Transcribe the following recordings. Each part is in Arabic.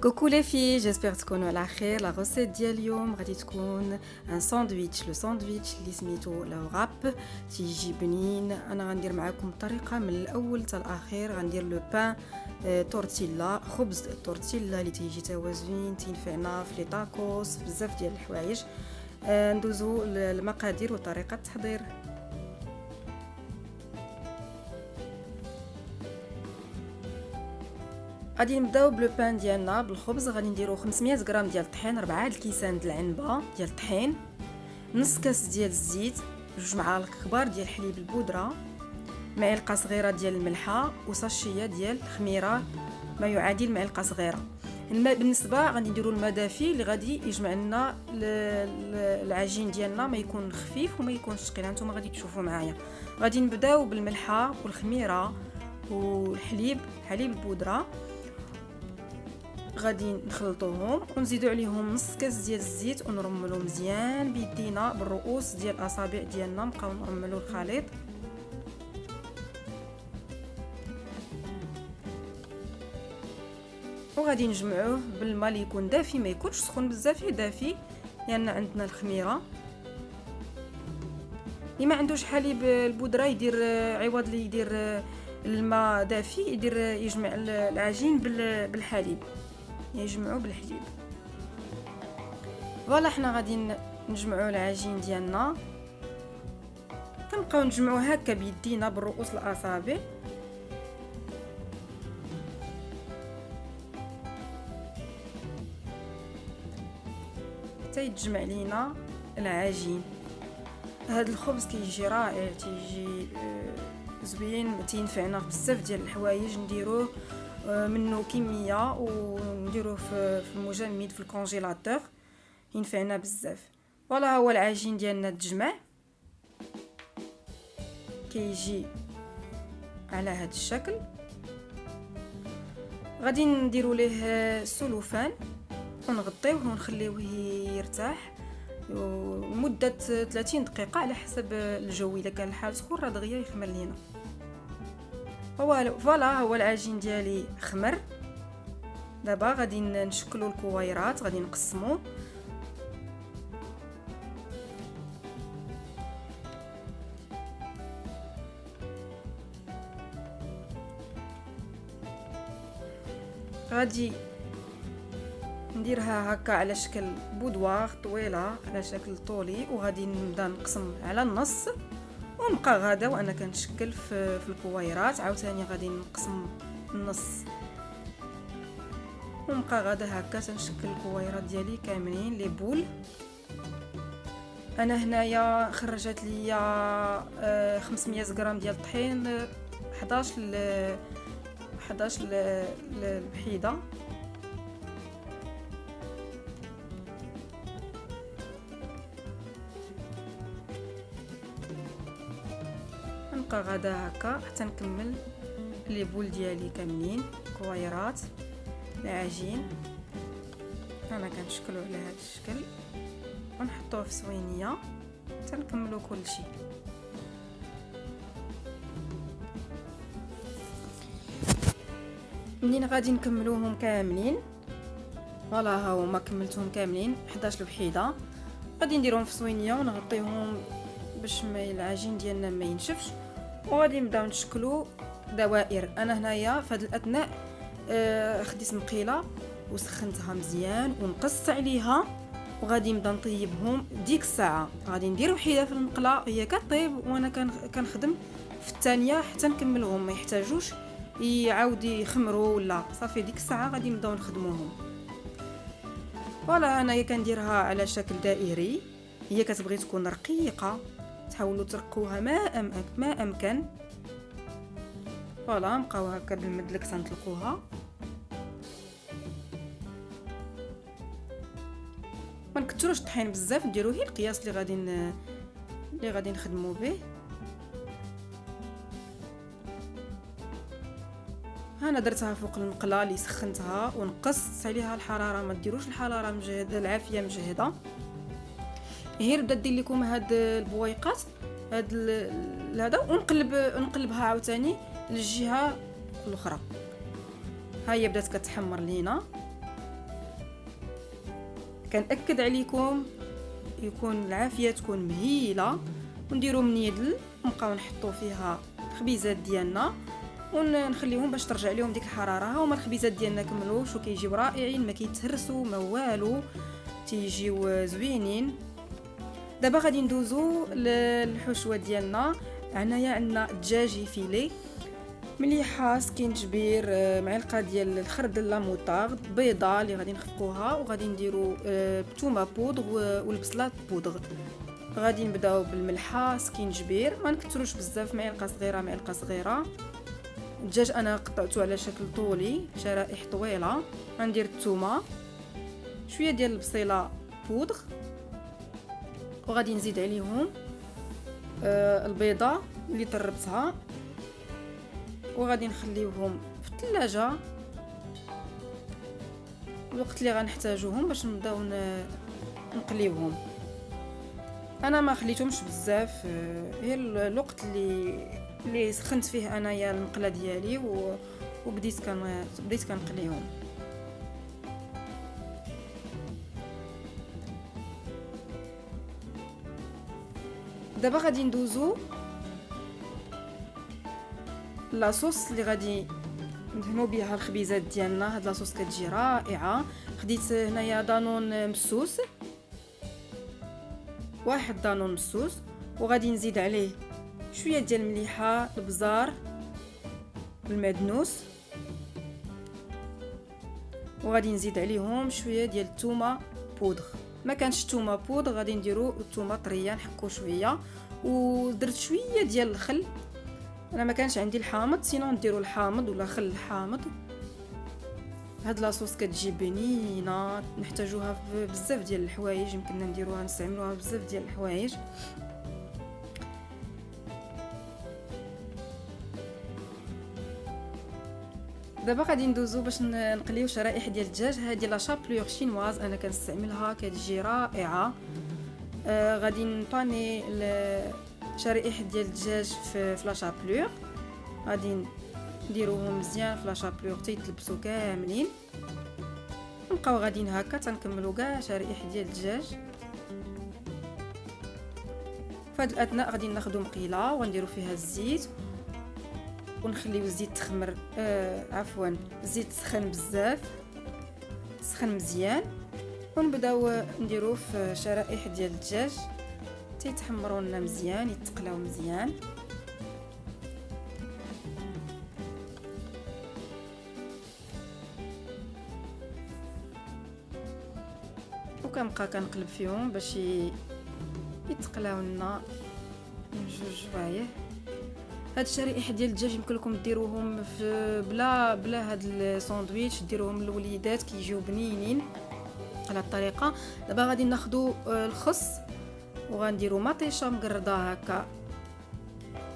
Coucou les filles, j'espère تكونوا على خير. لا غوسيت ديال اليوم غادي تكون ان ساندويتش. لو ساندويتش اللي سميتو لا راب تيجي بنين. انا غندير معكم الطريقه من الاول حتى الاخير. غندير لو بان تورتيلا، خبز التورتيلا اللي تيجي توازن تينفعنا في لي تاكوس بزاف ديال الحوايج. ندوزو المقادير وطريقه التحضير. غادي نبداو بلو بان ديالنا بالخبز. غادي نديرو 500 غرام ديال الطحين، 4 الكيسان د العنبه ديال الطحين، نص كاس ديال الزيت، 2 معالق كبار ديال الحليب البودره، معلقه صغيره ديال الملحه، وساشيه ديال الخميره ما يعادل معلقه صغيره. الماء بالنسبه غادي نديرو الماء دافي اللي غادي يجمع لنا العجين ديالنا، ما يكون خفيف وما يكونش ثقيل. نتوما غادي تشوفوا معايا. غادي نبداو بالملحه والخميره والحليب، حليب البودره. غادي نخلطوهم ونزيدو عليهم نص كاس ديال الزيت ونرملو مزيان بيدينا بالرؤوس ديال الاصابع ديالنا. نبقاو نرملو الخليط. وغادي نجمعوه بالماء اللي يكون دافي، ما يكونش سخون بزاف، دافي لان عندنا الخميره. اللي ما عندوش حليب البودره يدير عوض اللي يدير الماء دافي، يدير يجمع العجين بالحليب، يجمعوا بالحليب. فوالا حنا غادي نجمعوا العجين ديالنا، كنبقاو نجمعوه هكا بيدينا بالرؤوس الاصابع. حتى يتجمع لينا العجين. هذا الخبز كيجي رائع، تيجي زوين، تينفعنا بزاف ديال الحوايج. نديروه منه كميه ونديروه في المجمد في الكونجيلاتور، ينفعنا بزاف. فوالا هو العجين ديالنا تجمع، كيجي على هذا الشكل. غادي نديروا ليه سلوفان ونغطيوه ونخليوه يرتاح لمده 30 دقيقه على حسب الجو. اذا كان الحال سخون راه دغيا يخمر لينا. فوالا هو العجين ديالي خمر. دابا غادي نشكلوا الكويرات، غادي نقسموا. غادي نديرها هكا على شكل بودوار طويله، على شكل طولي، وغادي نبدا نقسم على النص ونبقى غادا وانا كنشكل في الكويرات. عاوتاني غادي نقسم النص ونبقى غادا هكا تنشكل الكويرات ديالي كاملين لي بول. انا هنايا خرجت ليا 500 غرام ديال الطحين، 11 البحيده. نبقى غادا هكا حتى نكمل لي بول ديالي كاملين كويرات العجين. انا كنشكلو على هذا الشكل ونحطوه في صوينيه حتى نكملو كلشي. منين غادي نكملوهم كاملين، فوالا ها هما كملتهم كاملين 11 وحيده. غادي نديرهم في صوينيه ونغطيهم باش العجين ديالنا ما ينشفش، وغادي نبداو نشكلو دوائر. انا هنايا في هذا الاثناء خديت مقيله وسخنتها مزيان ونقصت عليها، وغادي نبدا نطيبهم ديك الساعه. غادي ندير وحيده في المقله هي كطيب وانا كنخدم في الثانيه حتى نكملهم، ما يحتاجوش يعاود يخمروا ولا صافي. ديك الساعه غادي نبداو نخدموهم. فوالا انايا كنديرها على شكل دائري. هي كتبغي تكون رقيقه، تحاولوا ترقوها ما امكن. فوالا نبقاو هكا بالمدلك تنطلقوها. ما نكثروش الطحين بزاف، نديرو غير القياس اللي غادي نخدموا به. انا درتها فوق المقله اللي سخنتها ونقصت عليها الحراره. ما ديروش الحراره مجهده، العافيه مجهده. غير بدا دير لكم هاد البويقات هذا ونقلبها عاوتاني للجهه الاخرى. ها هي بدات كتحمر لينا. كنأكد عليكم يكون العافيه تكون مهيله، ونديروا من يدل ونبقاو نحطوا فيها الخبيزات ديالنا ونخليهم باش ترجع لهم ديك الحراره. ها هما الخبيزات ديالنا كملوش وكيجيو رائعين، ما كيتهرسوا ما والو، تيجيو زوينين. دابا غادي ندوزو للحشوه ديالنا. هنايا عندنا دجاجي فيلي مليحه، سكينجبير، معلقه ديال الخردل لا موطارد، بيضه اللي غادي نخفقوها، وغادي نديرو الثومه بودغ والبصله بودغ. غادي نبداو بالملحه، سكينجبير ما نكثروش بزاف، معلقه صغيره معلقه صغيره. الدجاج انا قطعته على شكل طولي شرائح طويله. غندير الثومه، شويه ديال البصيله بودغ، وغادي نزيد عليهم البيضه اللي طربتها، وغادي نخليوهم في الثلاجه الوقت اللي غنحتاجوهم باش نبداو نقليوهم. انا ما خليتهمش بزاف، غير الوقت اللي سخنت فيه انايا المقله ديالي وبديت كنقليهم. دابا غادي ندوزو لاصوص اللي غادي ندهنوا بها الخبيزات ديالنا. هاد لاصوص كتجي رائعه. خديت هنايا دانون مسوس، واحد دانون مسوس، وغادي نزيد عليه شويه ديال المليحه، البزار، المعدنوس، وغادي نزيد عليهم شويه ديال الثومه بودغ. ما كانش الثومه بودغ غادي نديرو الثومه طريه، نحكو شويه، ودرت شويه ديال الخل. انا ما كانش عندي الحامض، سينو نديرو الحامض ولا خل الحامض. هاد لاصوص كتجي بنينه، نحتاجوها في بزاف ديال الحوايج، يمكننا نديروها نستعملوها بزاف ديال الحوايج. دابا غادي ندوزو باش نقليو شرائح ديال الدجاج. هذه لا شابلور شينواز انا كنستعملها، كتجي رائعه. غادي نباني شرائح ديال الدجاج في لا شابلور، غادي نديروهم مزيان في لا شابلور تيتلبسوا كاملين. نبقاو غاديين هكا تنكملوا كاع شرائح ديال الدجاج. فهاد الاثناء غادي ناخذوا مقيله ونديروا فيها الزيت ونخليو الزيت تخمر، عفوا الزيت سخن بزاف، سخن مزيان، ونبداو نديروه في شرائح ديال الدجاج تيتحمروا لنا مزيان، يتقلاو مزيان. وكنبقى كنقلب فيهم باش يتقلاو لنا من جوج شوايه. هاد الشرائح ديال الدجاج يمكن لكم ديروهم في بلا هاد الساندويتش، ديروهم للوليدات كيجيو بنينين على الطريقه. دابا غادي ناخذوا الخس وغنديروا مطيشه مقرده هكا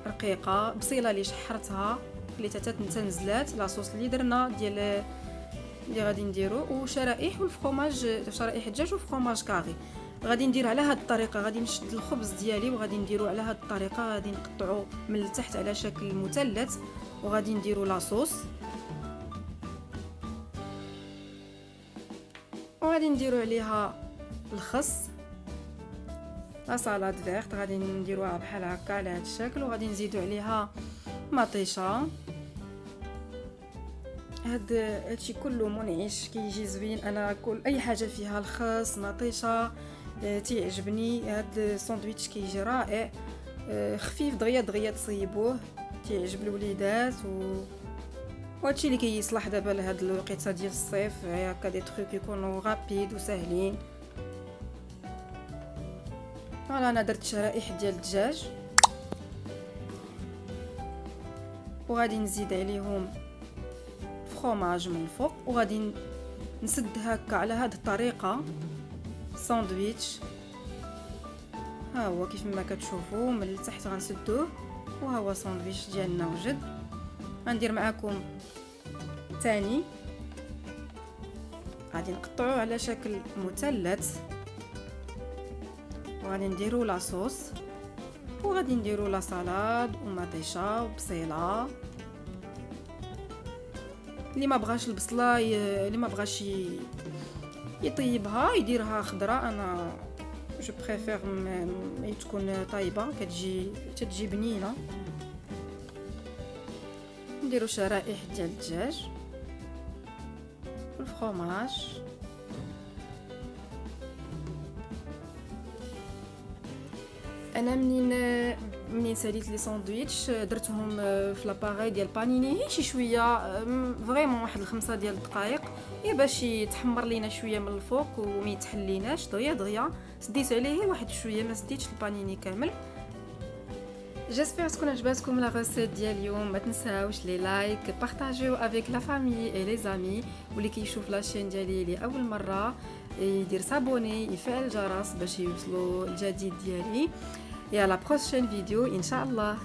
رقيقه، بصيله اللي شحرتها خليتها تنزلات، لاصوص اللي درنا ديال اللي غادي نديرو، وشرائح والفرomage، شرائح الدجاج وفرomage كاري. غادي ندير على هاد الطريقه، غادي نشد الخبز ديالي وغادي نديرو على هاد الطريقه، غادي نقطعو من التحت على شكل مثلث، وغادي نديرو لاصوص، وغادي نديرو عليها الخس، لا سالاد فيرت غادي نديروها بحال هكا على هاد الشكل، وغادي نزيدو عليها مطيشه. هادشي كله منعش كيجي زوين. انا كل اي حاجه فيها الخس مطيشه تيعجبني. هاد الساندويتش كيجي رائع، خفيف، دغيا تصيبوه، تيعجب الوليدات. وهادشي اللي كيصلح دابا لهاد الوقيته ديال الصيف، هكا دي تروك يكونوا غابيد وسهلين. فوالا انا درت شرائح ديال الدجاج وغادي نزيد عليهم فرomage من الفوق، وغادي نسد هكا على هذه الطريقه ساندويتش. ها هو كيف ما كتشوفوا من التحت غنسدوه، وها هو ساندويتش ديالنا وجد. غندير معكم ثاني، غادي نقطعوه على شكل مثلث، وغادي نديروا لاصوص، وغادي نديروا لا سالاد ومطيشه وبصيله. اللي ما بغاش البصله، اللي ما بغاش يطيبها يديرها خضراء. انا جو بريفير تكون طايبه تتجي بنينه. نديرو شرائح ديال الدجاج والفرomاج. انا منين ساليت لي ساندويتش درتهم في لاباغي ديال بانيني شي شويه فريمون واحد 5 ديال الدقائق باش يتحمر لينا شويه من الفوق وما يتحليناش دغيا سديت عليه واحد شويه، ما سديتش البانيني كامل. جيسبر تكون عجباتكم لا ريسيت ديال اليوم. ما تنساوش لي لايك، بارطاجيو افيك لا فامي اي لي زامي، واللي كيشوف لاشين ديالي لاول مره يدير سابوني يفعل الجرس باش يوصلوا الجديد ديالي. يا لا بروشين فيديو ان شاء الله.